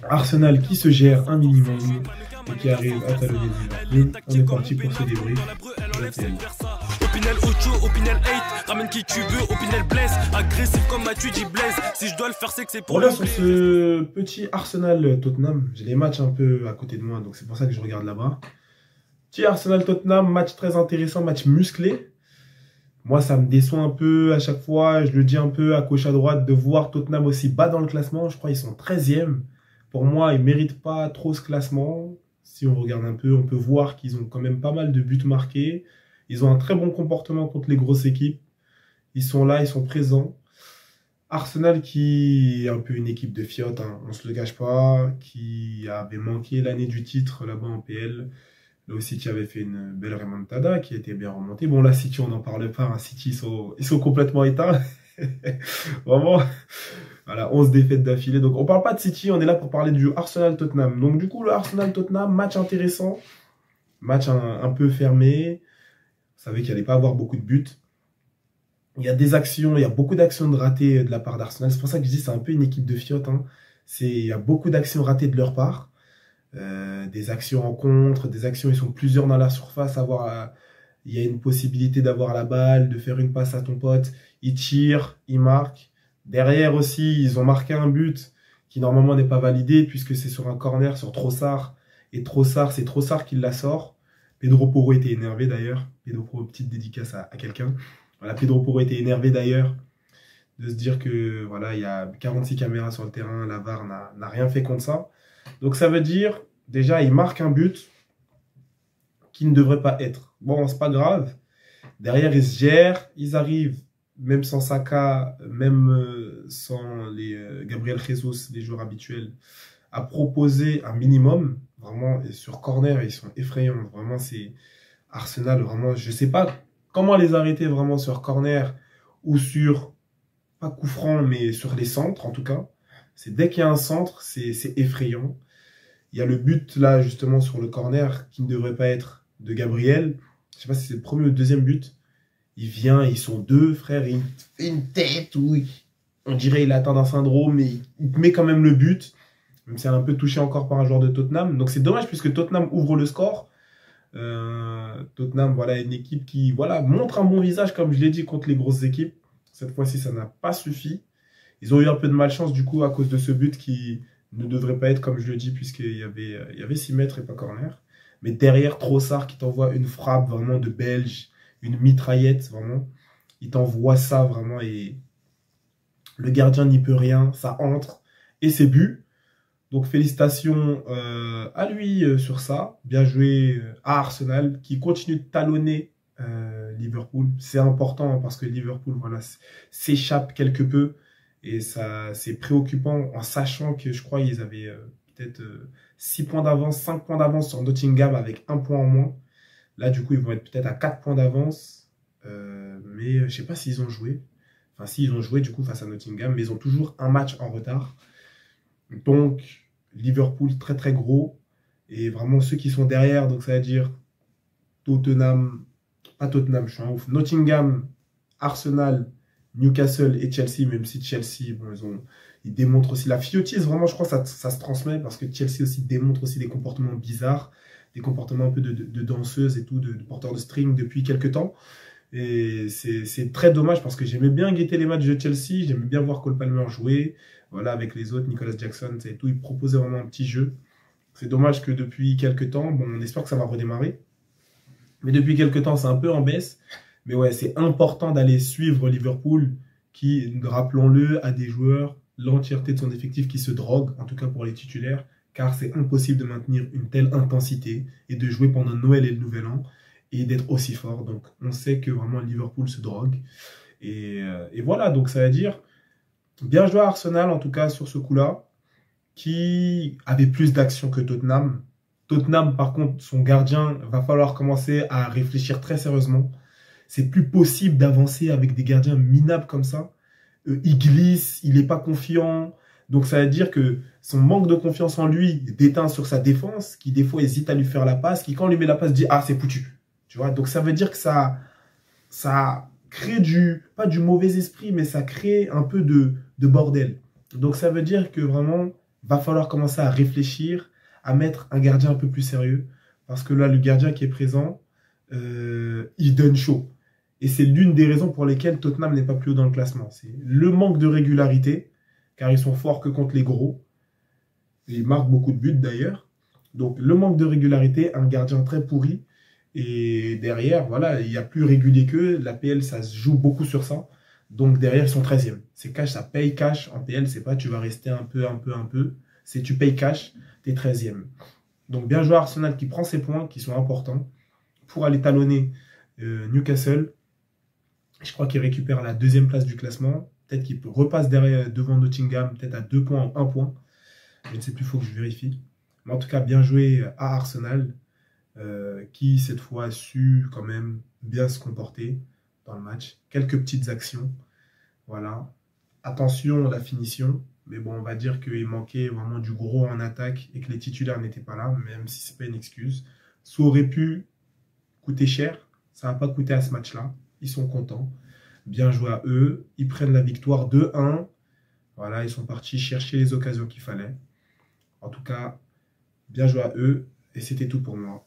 Arsenal qui se gère un minimum et qui arrive à talonner Liverpool. On est parti pour ce débrief. Opinel Ocho, Opinel 8, ramène qui tu veux, Opinel blesse, agressif comme Mathieu dit Blaise. Si je dois le faire, c'est que c'est pour on revient sur ce petit Arsenal-Tottenham. J'ai les matchs un peu à côté de moi, donc c'est pour ça que je regarde là-bas. Petit Arsenal-Tottenham, match très intéressant, match musclé. Moi, ça me déçoit un peu à chaque fois, je le dis un peu à gauche à droite, de voir Tottenham aussi bas dans le classement. Je crois qu'ils sont 13e. Pour moi, ils ne méritent pas trop ce classement. Si on regarde un peu, on peut voir qu'ils ont quand même pas mal de buts marqués. Ils ont un très bon comportement contre les grosses équipes. Ils sont là, ils sont présents. Arsenal qui est un peu une équipe de fiottes, hein, on ne se le cache pas, qui avait manqué l'année du titre là-bas en PL. Là aussi, City avait fait une belle remontada qui a été bien remontée. Bon, là, City, on n'en parle pas. Hein. City, ils sont complètement éteints. Vraiment. Voilà, 11 défaites d'affilée. Donc, on ne parle pas de City, on est là pour parler du Arsenal-Tottenham. Donc, du coup, le Arsenal-Tottenham, match intéressant. Match un peu fermé. Vous savez qu'il n'allait pas avoir beaucoup de buts. Il y a des actions, il y a beaucoup d'actions de ratées de la part d'Arsenal. C'est pour ça que je dis que c'est un peu une équipe de fiottes. Hein. Il y a beaucoup d'actions ratées de leur part. Des actions en contre, des actions, ils sont plusieurs dans la surface. Il y a une possibilité d'avoir la balle, de faire une passe à ton pote. Ils tirent, ils marquent. Derrière aussi, ils ont marqué un but qui normalement n'est pas validé puisque c'est sur un corner sur Trossard. Et Trossard, c'est Trossard qui la sort. Pedro Porro était énervé d'ailleurs. Pedro Porro, petite dédicace à quelqu'un. Voilà, Pedro Porro était énervé d'ailleurs de se dire que voilà, il y a 46 caméras sur le terrain, la VAR n'a rien fait contre ça. Donc ça veut dire, déjà, il marque un but qui ne devrait pas être. Bon, c'est pas grave. Derrière, ils se gèrent, ils arrivent, même sans Saka, même sans les Gabriel Jesus, les joueurs habituels, à proposer un minimum. Vraiment, et sur corner, ils sont effrayants. Vraiment, c'est Arsenal, vraiment, je sais pas comment les arrêter vraiment sur corner ou sur, pas coup franc, mais sur les centres en tout cas. C'est dès qu'il y a un centre, c'est effrayant. Il y a le but là justement sur le corner qui ne devrait pas être de Gabriel. Je ne sais pas si c'est le premier ou le deuxième but. Il vient, ils sont deux frères, il fait une tête où on dirait il atteint un syndrome, mais il met quand même le but. Même si c'est un peu touché encore par un joueur de Tottenham. Donc c'est dommage puisque Tottenham ouvre le score. Tottenham, voilà, une équipe qui voilà, montre un bon visage, comme je l'ai dit, contre les grosses équipes. Cette fois-ci, ça n'a pas suffi. Ils ont eu un peu de malchance, du coup, à cause de ce but qui ne devrait pas être, comme je le dis, puisqu'il y avait 6 mètres et pas corner. Mais derrière, Trossard qui t'envoie une frappe vraiment de Belge, une mitraillette, vraiment. Il t'envoie ça, vraiment, et le gardien n'y peut rien, ça entre, et c'est but. Donc félicitations à lui sur ça. Bien joué à Arsenal qui continue de talonner Liverpool. C'est important parce que Liverpool voilà, s'échappe quelque peu. Et ça c'est préoccupant en sachant que je crois qu'ils avaient peut-être 6 points d'avance, 5 points d'avance sur Nottingham avec 1 point en moins. Là du coup ils vont être peut-être à 4 points d'avance. Mais je ne sais pas s'ils ont joué. Enfin s'ils ont joué du coup face à Nottingham. Mais ils ont toujours un match en retard. Donc, Liverpool très très gros. Et vraiment ceux qui sont derrière, donc ça veut dire Tottenham, pas Tottenham, je suis un ouf. Nottingham, Arsenal, Newcastle et Chelsea, même si Chelsea, bon, ils démontrent aussi la fiotise. Vraiment, je crois que ça se transmet parce que Chelsea aussi démontre aussi des comportements bizarres, des comportements un peu de danseuse et tout, de porteurs de string depuis quelques temps. Et c'est très dommage parce que j'aimais bien guetter les matchs de Chelsea, j'aimais bien voir Cole Palmer jouer, voilà, avec les autres, Nicolas Jackson et tout, ils proposaient vraiment un petit jeu. C'est dommage que depuis quelques temps, bon, on espère que ça va redémarrer, mais depuis quelques temps, c'est un peu en baisse. Mais ouais, c'est important d'aller suivre Liverpool qui, rappelons-le, a des joueurs, l'entièreté de son effectif qui se drogue, en tout cas pour les titulaires, car c'est impossible de maintenir une telle intensité et de jouer pendant Noël et le Nouvel An et d'être aussi fort. Donc, on sait que vraiment Liverpool se drogue. Et voilà, donc ça veut dire bien joué à Arsenal, en tout cas, sur ce coup-là, qui avait plus d'action que Tottenham. Tottenham, par contre, son gardien, va falloir commencer à réfléchir très sérieusement. C'est plus possible d'avancer avec des gardiens minables comme ça. Il glisse, il n'est pas confiant. Donc, ça veut dire que son manque de confiance en lui déteint sur sa défense, qui des fois hésite à lui faire la passe, qui quand on lui met la passe dit « Ah, c'est foutu ». Tu vois, donc ça veut dire que ça crée pas du mauvais esprit, mais ça crée un peu de bordel. Donc ça veut dire que vraiment, va falloir commencer à réfléchir, à mettre un gardien un peu plus sérieux. Parce que là, le gardien qui est présent, il donne chaud. Et c'est l'une des raisons pour lesquelles Tottenham n'est pas plus haut dans le classement. C'est le manque de régularité, car ils sont forts que contre les gros. Ils marquent beaucoup de buts d'ailleurs. Donc le manque de régularité, un gardien très pourri. Et derrière, voilà, il y a plus régulier qu'eux. La PL, ça se joue beaucoup sur ça. Donc derrière, ils sont 13e. C'est cash, ça paye cash. En PL, c'est pas tu vas rester un peu. C'est tu payes cash, t'es 13e. Donc bien joué à Arsenal qui prend ses points qui sont importants pour aller talonner Newcastle. Je crois qu'il récupère la 2e place du classement. Peut-être qu'il repasse derrière, devant Nottingham, peut-être à 2 points ou 1 point. Je ne sais plus, il faut que je vérifie. Mais en tout cas, bien joué à Arsenal, qui cette fois a su quand même bien se comporter dans le match. Quelques petites actions. Voilà. Attention à la finition. Mais bon, on va dire qu'il manquait vraiment du gros en attaque et que les titulaires n'étaient pas là, même si ce n'est pas une excuse. Ça aurait pu coûter cher. Ça n'a pas coûté à ce match-là. Ils sont contents. Bien joué à eux. Ils prennent la victoire 2-1. Voilà, ils sont partis chercher les occasions qu'il fallait. En tout cas, bien joué à eux. Et c'était tout pour moi.